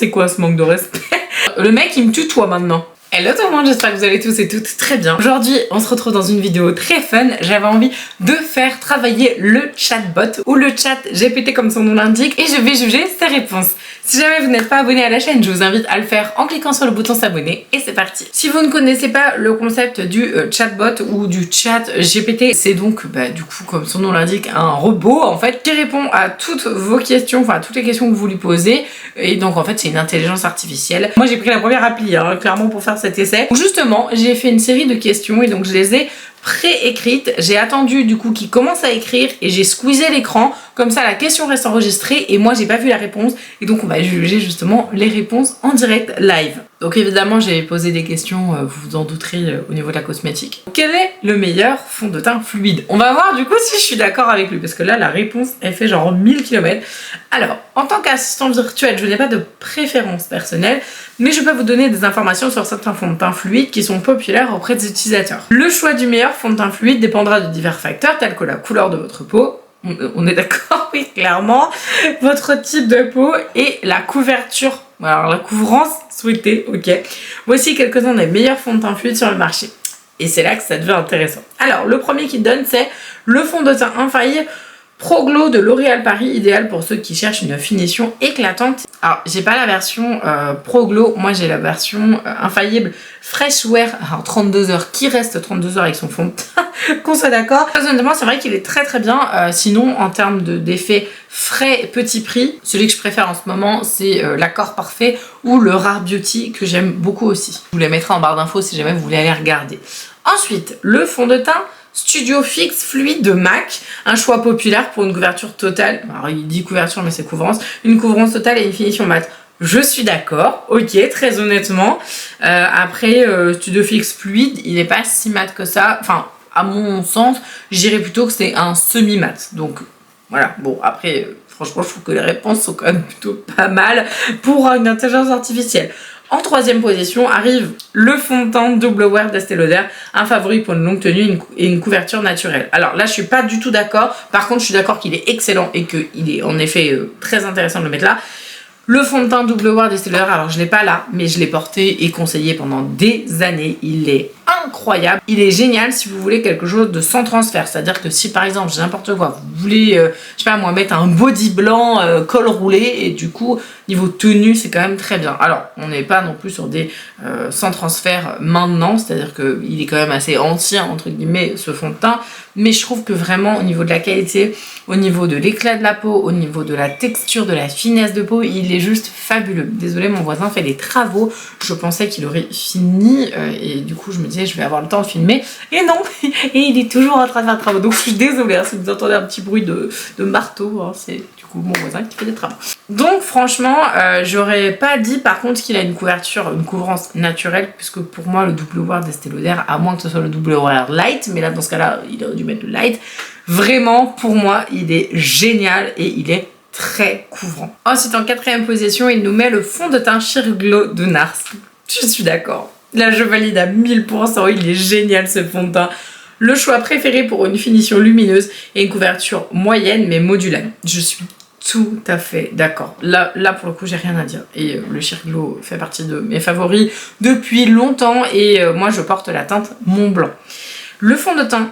C'est quoi ce manque de respect? Le mec il me tutoie maintenant. Hello tout le monde, j'espère que vous allez tous et toutes très bien. Aujourd'hui, on se retrouve dans une vidéo très fun. J'avais envie de faire travailler le chatbot ou le chat GPT comme son nom l'indique et je vais juger ses réponses. Si jamais vous n'êtes pas abonné à la chaîne, je vous invite à le faire en cliquant sur le bouton s'abonner et c'est parti. Si vous ne connaissez pas le concept du chatbot ou du chat GPT, c'est donc du coup comme son nom l'indique un robot en fait qui répond à toutes vos questions, enfin à toutes les questions que vous lui posez et donc en fait c'est une intelligence artificielle. Moi j'ai pris la première appli clairement pour faire cet essai. Justement, j'ai fait une série de questions et donc je les ai pré-écrites. J'ai attendu du coup qu'il commence à écrire et j'ai squeezé l'écran. Comme ça, la question reste enregistrée et moi, j'ai pas vu la réponse. Et donc, on va juger justement les réponses en direct live. Donc évidemment, j'ai posé des questions, vous vous en douterez, au niveau de la cosmétique. Quel est le meilleur fond de teint fluide? On va voir du coup si je suis d'accord avec lui parce que là, la réponse, elle fait genre 1000 km. Alors, en tant qu'assistant virtuel, je n'ai pas de préférence personnelle, mais je peux vous donner des informations sur certains fonds de teint fluides qui sont populaires auprès des utilisateurs. Le choix du meilleur fond de teint fluide dépendra de divers facteurs tels que la couleur de votre peau, on est d'accord, oui, clairement, votre type de peau et la couverture, alors la couvrance souhaitée, ok. Voici quelques-uns des meilleurs fonds de teint fluides sur le marché. Et c'est là que ça devient intéressant. Alors, le premier qu'il donne, c'est le fond de teint infaillible Pro Glow de L'Oréal Paris, idéal pour ceux qui cherchent une finition éclatante. Alors, j'ai pas la version Pro Glow, moi j'ai la version infaillible Fresh Wear, alors 32 heures, qui reste 32 heures avec son fond de teint, qu'on soit d'accord. Honnêtement, c'est vrai qu'il est très très bien. Sinon, en termes d'effet frais petit prix, celui que je préfère en ce moment, c'est l'Accord Parfait ou le Rare Beauty, que j'aime beaucoup aussi. Je vous les mettrai en barre d'infos si jamais vous voulez aller regarder. Ensuite, le fond de teint Studio Fix Fluide de MAC, un choix populaire pour une couverture totale. Alors il dit couverture mais c'est couvrance. Une couvrance totale et une finition mate. Je suis d'accord, ok, très honnêtement. Après, Studio Fix Fluide, il n'est pas si mat que ça. Enfin, à mon sens, je dirais plutôt que c'est un semi-mat. Donc voilà, bon après, franchement, je trouve que les réponses sont quand même plutôt pas mal pour une intelligence artificielle. En troisième position arrive le fond de teint Double Wear d'Estée Lauder, un favori pour une longue tenue et une couverture naturelle. Alors là, je suis pas du tout d'accord. Par contre, je suis d'accord qu'il est excellent et qu'il est en effet très intéressant de le mettre là. Le fond de teint Double Wear d'Estée Lauder, alors je l'ai pas là, mais je l'ai porté et conseillé pendant des années. Il est incroyable. Il est génial si vous voulez quelque chose de sans transfert. C'est-à-dire que si par exemple, j'ai n'importe quoi, vous voulez, je sais pas moi, mettre un body blanc, col roulé, et du coup, niveau tenue, c'est quand même très bien. Alors, on n'est pas non plus sur des sans transfert maintenant, c'est-à-dire qu'il est quand même assez ancien, entre guillemets, ce fond de teint, mais je trouve que vraiment, au niveau de la qualité, au niveau de l'éclat de la peau, au niveau de la texture, de la finesse de peau, il est juste fabuleux. Désolée, mon voisin fait des travaux, je pensais qu'il aurait fini, et du coup, je me disais, je vais avoir le temps de filmer, et non, et il est toujours en train de faire des travaux, donc je suis désolée, hein, si vous entendez un petit bruit de marteau, hein, c'est du coup mon voisin qui fait des travaux. Donc franchement, j'aurais pas dit par contre qu'il a une couverture, une couvrance naturelle, puisque pour moi le Double Wear d'Estée Lauder, à moins que ce soit le Double Wear Light, mais là dans ce cas-là, il aurait dû mettre le Light, vraiment pour moi, il est génial et il est très couvrant. Ensuite, en quatrième position, il nous met le fond de teint Sheer Glow de NARS. Je suis d'accord. Là, je valide à 1000%, il est génial ce fond de teint. Le choix préféré pour une finition lumineuse et une couverture moyenne mais modulable. Je suis tout à fait d'accord. Là pour le coup, j'ai rien à dire. Et le Sheer Glow fait partie de mes favoris depuis longtemps et moi, je porte la teinte Mont Blanc. Le fond de teint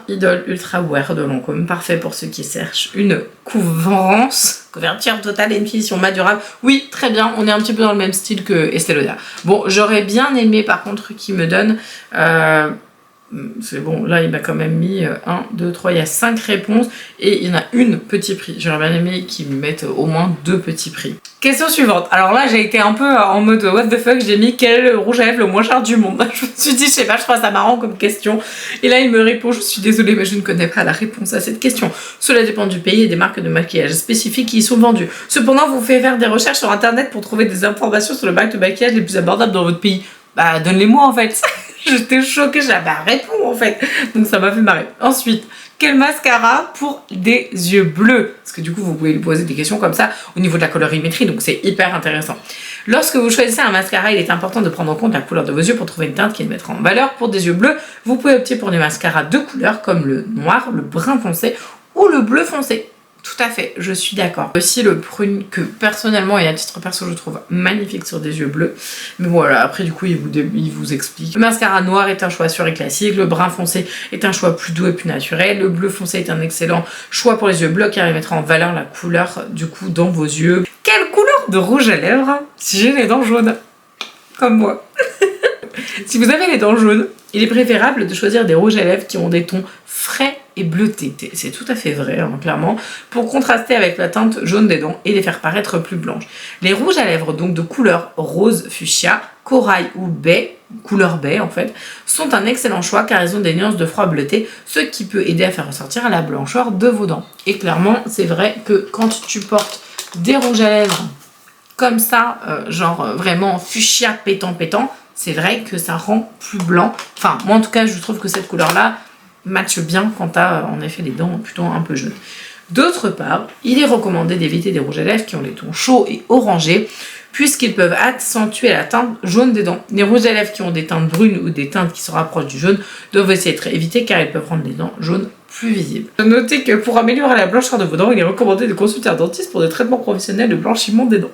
Idol Ultra Wear de Lancôme, parfait pour ceux qui cherchent une couvrance, couverture totale et une finition mat durable. Oui, très bien, on est un petit peu dans le même style que Estée Lauder. Bon, j'aurais bien aimé par contre qu'il me donne... c'est bon, là il m'a quand même mis 1, 2, 3, il y a 5 réponses et il y en a une petit prix. J'aurais bien aimé qu'ils me mettent au moins 2 petits prix. Question suivante. Alors là j'ai été un peu en mode what the fuck, j'ai mis quel est le rouge à lèvres le moins cher du monde. Je me suis dit, je sais pas, je trouve ça marrant comme question. Et là il me répond, je suis désolée mais je ne connais pas la réponse à cette question. Cela dépend du pays et des marques de maquillage spécifiques qui y sont vendues. Cependant, vous faites faire des recherches sur internet pour trouver des informations sur le marques de maquillage les plus abordables dans votre pays. Bah donne-les-moi en fait. J'étais choquée, j'avais à répondre en fait. Donc ça m'a fait marrer. Ensuite, quel mascara pour des yeux bleus? Parce que du coup, vous pouvez lui poser des questions comme ça au niveau de la colorimétrie, donc c'est hyper intéressant. Lorsque vous choisissez un mascara, il est important de prendre en compte la couleur de vos yeux pour trouver une teinte qui le mettra en valeur. Pour des yeux bleus, vous pouvez opter pour des mascaras de couleurs comme le noir, le brun foncé ou le bleu foncé. Tout à fait, je suis d'accord. Aussi le prune que personnellement et à titre perso je trouve magnifique sur des yeux bleus. Mais voilà, après du coup il vous explique. Le mascara noir est un choix sûr et classique, le brun foncé est un choix plus doux et plus naturel, le bleu foncé est un excellent choix pour les yeux bleus car il mettra en valeur la couleur du coup dans vos yeux. Quelle couleur de rouge à lèvres si j'ai les dents jaunes comme moi. Si vous avez les dents jaunes, il est préférable de choisir des rouges à lèvres qui ont des tons frais et bleutés. C'est tout à fait vrai, hein, clairement, pour contraster avec la teinte jaune des dents et les faire paraître plus blanches. Les rouges à lèvres, donc de couleur rose fuchsia, corail ou baie, couleur baie en fait, sont un excellent choix car ils ont des nuances de froid bleuté, ce qui peut aider à faire ressortir la blancheur de vos dents. Et clairement, c'est vrai que quand tu portes des rouges à lèvres comme ça, genre vraiment fuchsia pétant, c'est vrai que ça rend plus blanc. Enfin, moi en tout cas, je trouve que cette couleur-là matche bien quand t'as en effet les dents plutôt un peu jaunes. D'autre part, il est recommandé d'éviter des rouges à lèvres qui ont les tons chauds et orangés, puisqu'ils peuvent accentuer la teinte jaune des dents. Les rouges à lèvres qui ont des teintes brunes ou des teintes qui se rapprochent du jaune doivent aussi être évités car ils peuvent rendre les dents jaunes plus visibles. Notez que pour améliorer la blancheur de vos dents, il est recommandé de consulter un dentiste pour des traitements professionnels de blanchiment des dents.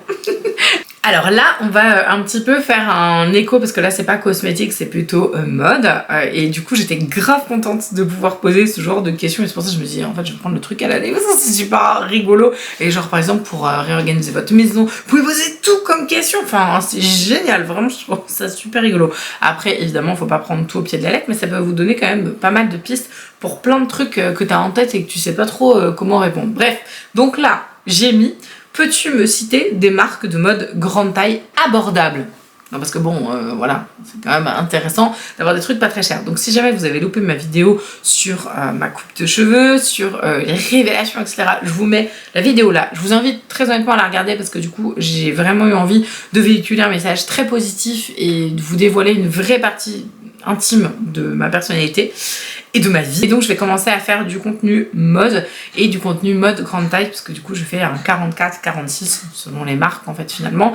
Alors là, on va un petit peu faire un écho parce que là, c'est pas cosmétique, c'est plutôt mode. Et du coup, j'étais grave contente de pouvoir poser ce genre de questions. Et c'est pour ça que je me dis, en fait, je vais prendre le truc à l'année parce que c'est super rigolo. Et genre, par exemple, pour réorganiser votre maison, vous pouvez poser tout comme question. Enfin, c'est génial, vraiment, je trouve ça super rigolo. Après, évidemment, faut pas prendre tout au pied de la lettre, mais ça peut vous donner quand même pas mal de pistes pour plein de trucs que tu as en tête et que tu sais pas trop comment répondre. Bref, donc là, j'ai mis... Peux-tu me citer des marques de mode grande taille abordables? Non, parce que bon, voilà, c'est quand même intéressant d'avoir des trucs pas très chers. Donc si jamais vous avez loupé ma vidéo sur ma coupe de cheveux, sur les révélations, etc., je vous mets la vidéo là. Je vous invite très honnêtement à la regarder parce que du coup, j'ai vraiment eu envie de véhiculer un message très positif et de vous dévoiler une vraie partie intime de ma personnalité et de ma vie. Et donc je vais commencer à faire du contenu mode et du contenu mode grande taille parce que du coup je fais un 44-46 selon les marques en fait finalement.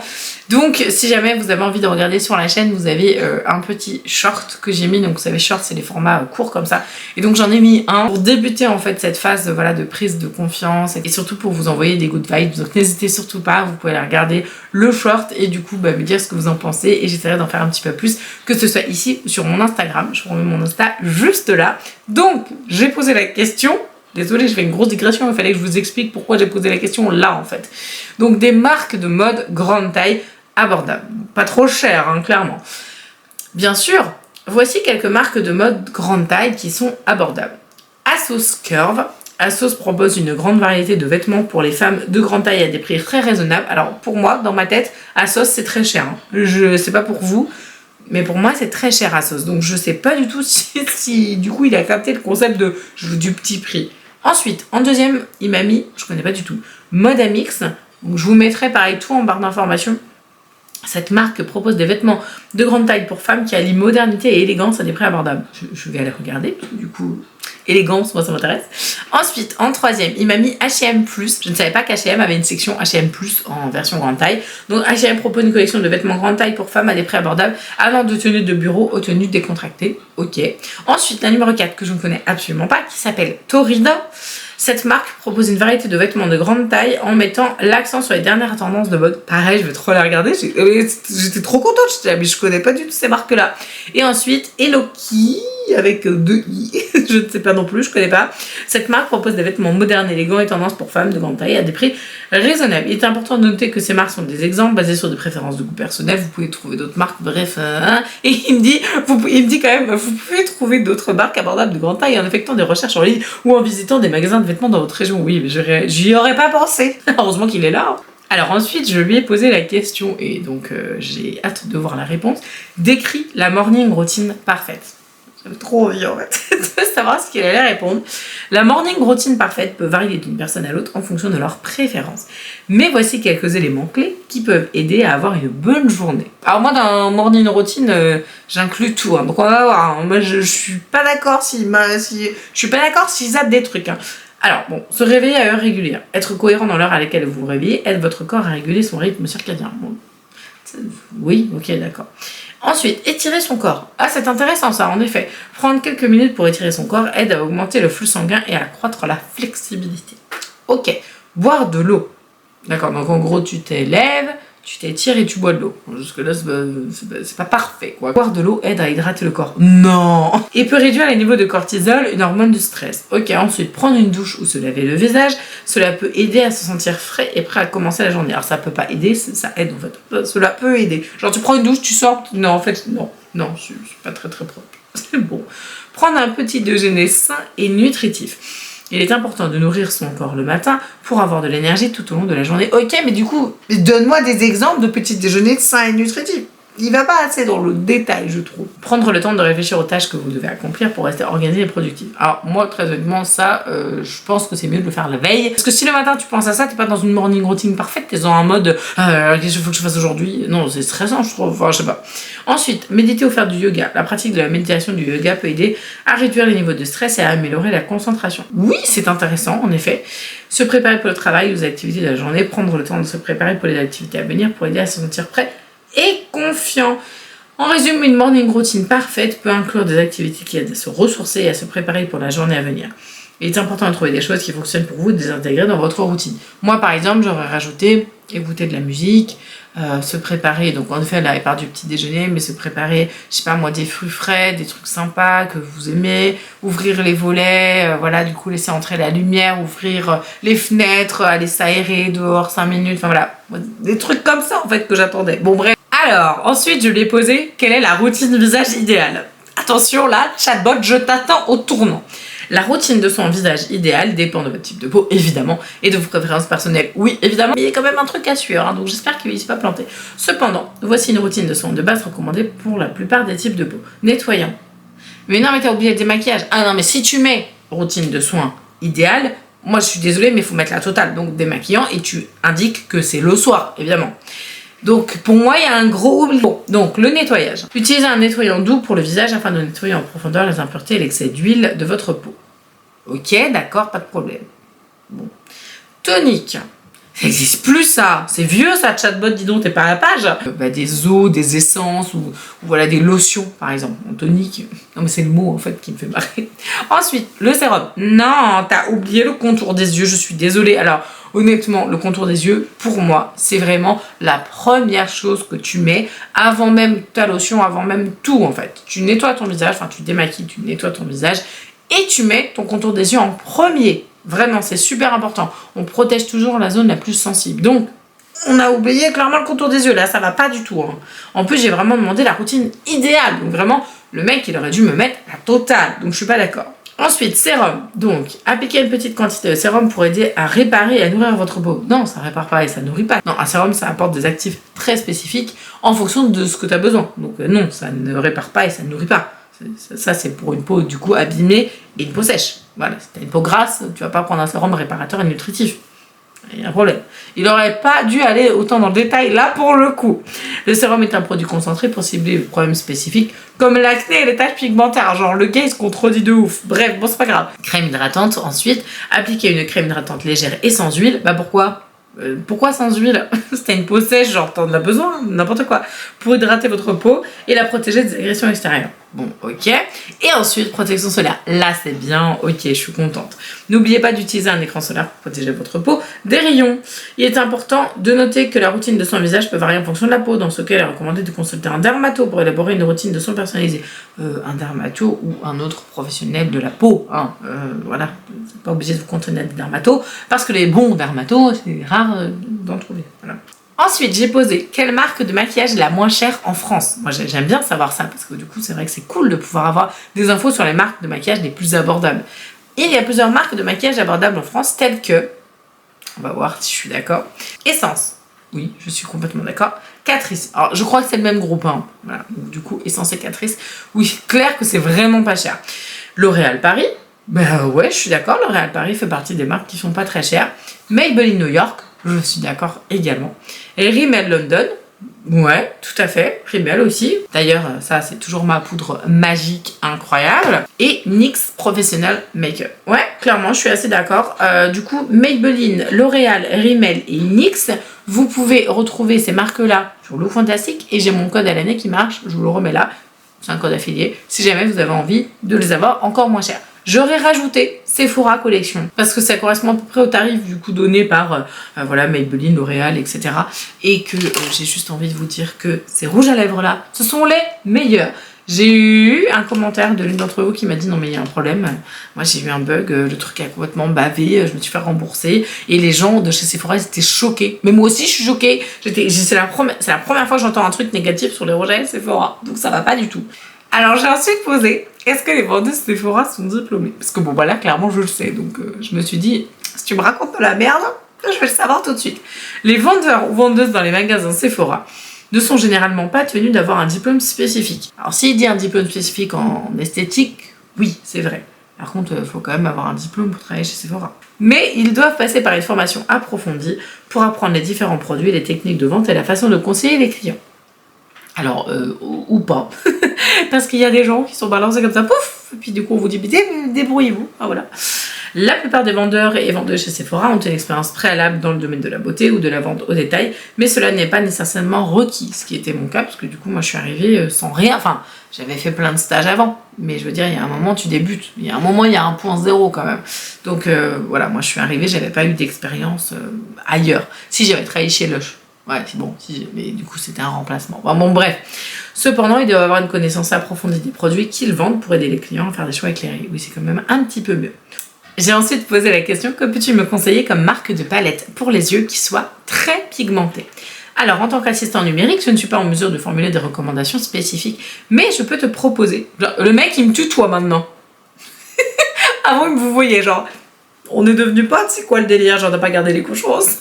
Donc si jamais vous avez envie de regarder sur la chaîne, vous avez un petit short que j'ai mis. Donc vous savez, short c'est les formats courts comme ça. Et donc j'en ai mis un pour débuter en fait cette phase voilà, de prise de confiance et surtout pour vous envoyer des good vibes. Donc n'hésitez surtout pas, vous pouvez aller regarder le short et du coup me dire ce que vous en pensez et j'essaierai d'en faire un petit peu plus, que ce soit ici ou sur mon Instagram. Je vous remets mon Insta juste là. Donc, j'ai posé la question. Désolée, je fais une grosse digression. Il fallait que je vous explique pourquoi j'ai posé la question là, en fait. Donc, des marques de mode grande taille abordables. Pas trop chères, hein, clairement. Bien sûr, voici quelques marques de mode grande taille qui sont abordables. ASOS Curve. ASOS propose une grande variété de vêtements pour les femmes de grande taille à des prix très raisonnables. Alors, pour moi, dans ma tête, ASOS, c'est très cher. Hein. Je sais pas pour vous. Mais pour moi, c'est très cher ASOS. Donc, je sais pas du tout si du coup, il a capté le concept du petit prix. Ensuite, en deuxième, il m'a mis, je connais pas du tout, Modamix. Donc, je vous mettrai pareil tout en barre d'informations. Cette marque propose des vêtements de grande taille pour femmes qui allient modernité et élégance à des prix abordables. Je vais aller regarder, du coup, élégance, moi ça m'intéresse. Ensuite, en troisième, il m'a mis H&M+. Je ne savais pas qu'H&M avait une section H&M+, en version grande taille. Donc H&M propose une collection de vêtements grande taille pour femmes à des prix abordables, allant de tenues de bureau aux tenues décontractées. Ok. Ensuite, la numéro 4, que je ne connais absolument pas, qui s'appelle Torrida. Cette marque propose une variété de vêtements de grande taille en mettant l'accent sur les dernières tendances de mode. Pareil, je vais trop la regarder. J'étais trop contente. J'étais là, mais je connais pas du tout ces marques-là. Et ensuite, Eloki, avec 2 i. Je ne sais pas non plus, je connais pas. Cette marque propose des vêtements modernes, élégants et tendances pour femmes de grande taille à des prix raisonnables. Il est important de noter que ces marques sont des exemples basés sur des préférences de goût personnel. Vous pouvez trouver d'autres marques, bref. Et il me dit quand même, vous pouvez trouver d'autres marques abordables de grande taille en effectuant des recherches en ligne ou en visitant des magasins de vêtements dans votre région. Oui, mais j'y aurais pas pensé. Heureusement qu'il est là. Alors ensuite, je lui ai posé la question et donc j'ai hâte de voir la réponse. Décris la morning routine parfaite. J'avais trop envie en fait de savoir ce qu'il allait répondre. La morning routine parfaite peut varier d'une personne à l'autre en fonction de leurs préférences. Mais voici quelques éléments clés qui peuvent aider à avoir une bonne journée. Alors moi dans morning routine, j'inclus tout. Hein. Donc on va voir. Hein. Moi je suis pas d'accord s'il zappe des trucs. Hein. Alors bon, se réveiller à heure régulière, être cohérent dans l'heure à laquelle vous vous réveillez, aide votre corps à réguler son rythme circadien. Bon. Oui, ok, d'accord. Ensuite, étirer son corps. Ah, c'est intéressant ça, en effet. Prendre quelques minutes pour étirer son corps aide à augmenter le flux sanguin et à accroître la flexibilité. Ok. Boire de l'eau. D'accord, donc en gros, tu t'élèves, tu t'étires et tu bois de l'eau. Jusque-là, c'est pas parfait, quoi. Boire de l'eau aide à hydrater le corps. Non. Et peut réduire les niveaux de cortisol, une hormone du stress. Ok, ensuite, prendre une douche ou se laver le visage, cela peut aider à se sentir frais et prêt à commencer la journée. Alors, ça peut pas aider, ça aide, en fait. Cela peut aider. Genre, tu prends une douche, tu sors, non, en fait, non. Non, je suis pas très propre. C'est bon. Prendre un petit déjeuner sain et nutritif. Il est important de nourrir son corps le matin pour avoir de l'énergie tout au long de la journée. Ok, mais du coup, donne-moi des exemples de petits déjeuners sains et nutritifs. Il va pas assez dans le détail, je trouve. Prendre le temps de réfléchir aux tâches que vous devez accomplir pour rester organisé et productif. Alors moi, très honnêtement, ça, je pense que c'est mieux de le faire la veille. Parce que si le matin tu penses à ça, t'es pas dans une morning routine parfaite, t'es dans un mode qu'est-ce qu'il faut que je fasse aujourd'hui? Non, c'est stressant, je trouve. Enfin, je sais pas. Ensuite, méditer ou faire du yoga. La pratique de la méditation du yoga peut aider à réduire les niveaux de stress et à améliorer la concentration. Oui, c'est intéressant, en effet. Se préparer pour le travail, aux activités de la journée, prendre le temps de se préparer pour les activités à venir pour aider à se sentir prêt et confiant. En résumé, une morning routine parfaite peut inclure des activités qui aident à se ressourcer et à se préparer pour la journée à venir. Il est important de trouver des choses qui fonctionnent pour vous et de les intégrer dans votre routine. Moi, par exemple, j'aurais rajouté écouter de la musique, se préparer, donc en effet, là, part du petit déjeuner, mais se préparer, je sais pas moi, des fruits frais, des trucs sympas que vous aimez, ouvrir les volets, voilà, du coup, laisser entrer la lumière, ouvrir les fenêtres, aller s'aérer dehors 5 minutes, enfin voilà, des trucs comme ça, en fait, que j'attendais. Bon, bref. Alors, ensuite, je lui ai posé quelle est la routine visage idéale. Attention, là, chatbot, je t'attends au tournant. La routine de son visage idéal dépend de votre type de peau, évidemment, et de vos préférences personnelles, oui, évidemment, mais il y a quand même un truc à suivre, hein, donc j'espère qu'il ne s'est pas planté. Cependant, voici une routine de soins de base recommandée pour la plupart des types de peau. Nettoyant. Mais non, mais t'as oublié le démaquillage. Ah non, mais si tu mets routine de soins idéale, moi je suis désolée, mais il faut mettre la totale, donc démaquillant, et tu indiques que c'est le soir, évidemment. Donc pour moi, il y a un gros oubli. Bon, donc le nettoyage. Utilisez un nettoyant doux pour le visage afin de nettoyer en profondeur les impuretés et l'excès d'huile de votre peau. Ok, d'accord, pas de problème. Bon. Tonique. Ça n'existe plus ça. C'est vieux ça, chatbot, dis donc, t'es pas à la page. Des eaux, des essences ou voilà des lotions par exemple. En tonique. Non mais c'est le mot en fait qui me fait marrer. Ensuite, le sérum. Non, t'as oublié le contour des yeux, je suis désolée. Alors honnêtement, le contour des yeux, pour moi, c'est vraiment la première chose que tu mets avant même ta lotion, avant même tout en fait. Tu nettoies ton visage, enfin tu démaquilles, tu nettoies ton visage et tu mets ton contour des yeux en premier. Vraiment, c'est super important. On protège toujours la zone la plus sensible. Donc, on a oublié clairement le contour des yeux. Là, ça va pas du tout. Hein. En plus, j'ai vraiment demandé la routine idéale. Donc vraiment, le mec, il aurait dû me mettre la totale. Donc, je suis pas d'accord. Ensuite, sérum. Donc, appliquer une petite quantité de sérum pour aider à réparer et à nourrir votre peau. Non, ça répare pas et ça nourrit pas. Non, un sérum, ça apporte des actifs très spécifiques en fonction de ce que tu as besoin. Donc, non, ça ne répare pas et ça ne nourrit pas. Ça, c'est pour une peau, du coup, abîmée et une peau sèche. Voilà, si tu as une peau grasse, tu vas pas prendre un sérum réparateur et nutritif. Il y a un problème. Il aurait pas dû aller autant dans le détail, là, pour le coup. Le sérum est un produit concentré pour cibler les problèmes spécifiques, comme l'acné et les taches pigmentaires. Genre, le gars, il se contredit de ouf. Bref, bon, c'est pas grave. Crème hydratante, ensuite. Appliquer une crème hydratante légère et sans huile. Bah, pourquoi sans huile? Si t'as une peau sèche, genre t'en as besoin, n'importe quoi. Pour hydrater votre peau et la protéger des agressions extérieures. Bon, ok. Et ensuite, protection solaire. Là, c'est bien, ok, je suis contente. N'oubliez pas d'utiliser un écran solaire pour protéger votre peau des rayons. Il est important de noter que la routine de son visage peut varier en fonction de la peau. Dans ce cas, il est recommandé de consulter un dermato pour élaborer une routine de soins personnalisée. Un dermato ou un autre professionnel de la peau. Hein. Voilà, c'est pas obligé de vous contenir des dermatos, parce que les bons dermatos, c'est rare d'en trouver. Voilà. Ensuite, j'ai posé quelle marque de maquillage est la moins chère en France. Moi, j'aime bien savoir ça parce que du coup, c'est vrai que c'est cool de pouvoir avoir des infos sur les marques de maquillage les plus abordables. Il y a plusieurs marques de maquillage abordables en France, telles que, on va voir si je suis d'accord, Essence. Oui, je suis complètement d'accord. Catrice. Alors, je crois que c'est le même groupe. Hein. Voilà. Donc, du coup, Essence et Catrice. Oui, clair que c'est vraiment pas cher. L'Oréal Paris. Ben ouais, je suis d'accord. L'Oréal Paris fait partie des marques qui sont pas très chères. Maybelline New York. Je suis d'accord également. Et Rimmel London, ouais, tout à fait. Rimmel aussi. D'ailleurs, ça, c'est toujours ma poudre magique incroyable. Et NYX Professional Makeup. Ouais, clairement, je suis assez d'accord. Du coup, Maybelline, L'Oréal, Rimmel et NYX, vous pouvez retrouver ces marques-là sur Look Fantastique. Et j'ai mon code à l'année qui marche. Je vous le remets là. C'est un code affilié. Si jamais vous avez envie de les avoir encore moins chers. J'aurais rajouté Sephora Collection parce que ça correspond à peu près au tarif du coup donné par voilà, Maybelline, L'Oréal, etc. Et que j'ai juste envie de vous dire que ces rouges à lèvres là, ce sont les meilleurs. J'ai eu un commentaire de l'une d'entre vous qui m'a dit non mais il y a un problème, moi j'ai eu un bug, le truc a complètement bavé, je me suis fait rembourser et les gens de chez Sephora ils étaient choqués. Mais moi aussi je suis choquée, c'est la première fois que j'entends un truc négatif sur les rouges à lèvres Sephora, donc ça va pas du tout. Alors j'ai ensuite posé, est-ce que les vendeuses Sephora sont diplômées? Parce que bon voilà, clairement je le sais, donc je me suis dit, si tu me racontes de la merde, je vais le savoir tout de suite. Les vendeurs ou vendeuses dans les magasins Sephora ne sont généralement pas tenus d'avoir un diplôme spécifique. Alors s'il dit un diplôme spécifique en esthétique, oui, c'est vrai. Par contre, il faut quand même avoir un diplôme pour travailler chez Sephora. Mais ils doivent passer par une formation approfondie pour apprendre les différents produits, les techniques de vente et la façon de conseiller les clients. Alors, ou pas. Parce qu'il y a des gens qui sont balancés comme ça, pouf, et puis du coup on vous dit, débrouillez-vous. Ah, voilà. La plupart des vendeurs et vendeuses chez Sephora ont une expérience préalable dans le domaine de la beauté ou de la vente au détail, mais cela n'est pas nécessairement requis, ce qui était mon cas, parce que du coup moi je suis arrivée sans rien, enfin j'avais fait plein de stages avant, mais je veux dire il y a un moment tu débutes, il y a un moment il y a un point zéro quand même, donc voilà, moi je suis arrivée, j'avais pas eu d'expérience ailleurs, si j'avais travaillé chez Lush. Ouais, c'est bon, mais du coup c'était un remplacement. Bon, bref. Cependant, ils doivent avoir une connaissance approfondie des produits qu'ils vendent pour aider les clients à faire des choix éclairés. Oui, c'est quand même un petit peu mieux. J'ai ensuite posé la question, que peux-tu me conseiller comme marque de palette pour les yeux qui soit très pigmentée? Alors, en tant qu'assistant numérique, je ne suis pas en mesure de formuler des recommandations spécifiques, mais je peux te proposer. Genre, le mec, il me tutoie maintenant. Avant, il me vous voyez, genre, on est devenus potes, c'est quoi le délire? Genre, on n'a pas gardé les cochons ensemble.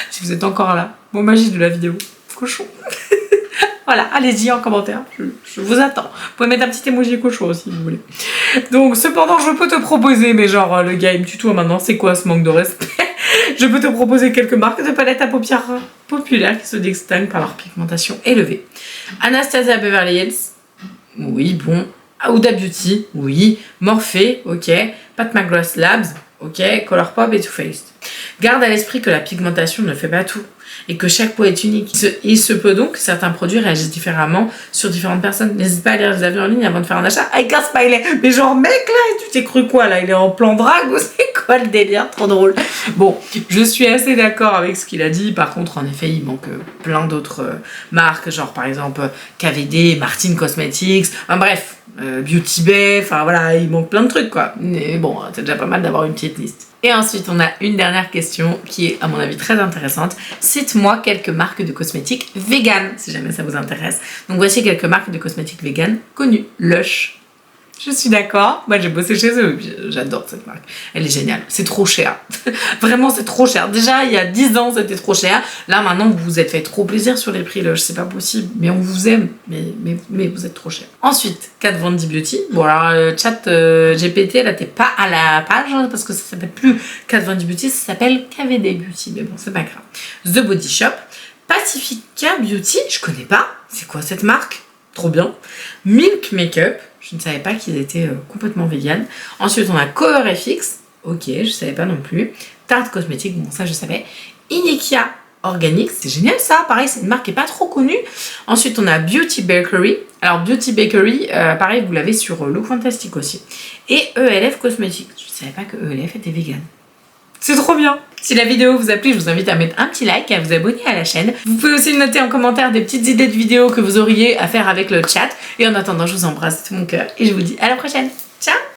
Si vous êtes encore là, bon, magie de la vidéo, cochon. Voilà, allez-y en commentaire, je vous attends. Vous pouvez mettre un petit emoji cochon si vous voulez. Donc, cependant, je peux te proposer, mais genre, le gars il me tutoie maintenant, c'est quoi ce manque de respect? Je peux te proposer quelques marques de palettes à paupières populaires qui se distinguent par leur pigmentation élevée. Anastasia Beverly Hills, oui, bon. Huda Beauty, oui. Morphe, ok. Pat McGrath Labs, ok. Colourpop et Too Faced. Garde à l'esprit que la pigmentation ne fait pas tout et que chaque peau est unique. Il se peut donc que certains produits réagissent différemment sur différentes personnes. N'hésite pas à lire les avis en ligne avant de faire un achat avec un smiley. Mais genre mec là, tu t'es cru quoi là? Il est en plan drague ou c'est quoi le délire? Trop drôle. Bon, je suis assez d'accord avec ce qu'il a dit. Par contre, en effet, il manque plein d'autres marques, genre par exemple KVD, Martin Cosmetics, enfin bref, Beauty Bay, enfin voilà, il manque plein de trucs quoi. Mais bon, c'est déjà pas mal d'avoir une petite liste. Et ensuite, on a une dernière question qui est, à mon avis, très intéressante. Cite-moi quelques marques de cosmétiques vegan, si jamais ça vous intéresse. Donc, voici quelques marques de cosmétiques vegan connues. Lush. Je suis d'accord. Moi, j'ai bossé chez eux. J'adore cette marque. Elle est géniale. C'est trop cher. Vraiment, c'est trop cher. Déjà, il y a 10 ans, c'était trop cher. Là, maintenant, vous vous êtes fait trop plaisir sur les prix Lush. C'est pas possible. Mais on vous aime. Mais vous êtes trop cher. Ensuite, Kat Von D Beauty. Bon, alors, chat GPT, là, t'es pas à la page hein, parce que ça s'appelle plus Kat Von D Beauty. Ça s'appelle KVD Beauty. Mais bon, c'est pas grave. The Body Shop. Pacifica Beauty. Je connais pas. C'est quoi cette marque? Trop bien. Milk Makeup. Je ne savais pas qu'ils étaient complètement vegan. Ensuite, on a CoverFX. Ok, je savais pas non plus. Tarte Cosmétique, bon ça je savais. Inikia Organics, c'est génial ça. Pareil, c'est une marque qui n'est pas trop connue. Ensuite, on a Beauty Bakery. Alors Beauty Bakery, pareil, vous l'avez sur Look Fantastic aussi. Et ELF Cosmetics. Je ne savais pas que ELF était vegan. C'est trop bien. Si la vidéo vous a plu, je vous invite à mettre un petit like et à vous abonner à la chaîne. Vous pouvez aussi me noter en commentaire des petites idées de vidéos que vous auriez à faire avec le chat. Et en attendant, je vous embrasse de tout mon cœur et je vous dis à la prochaine. Ciao!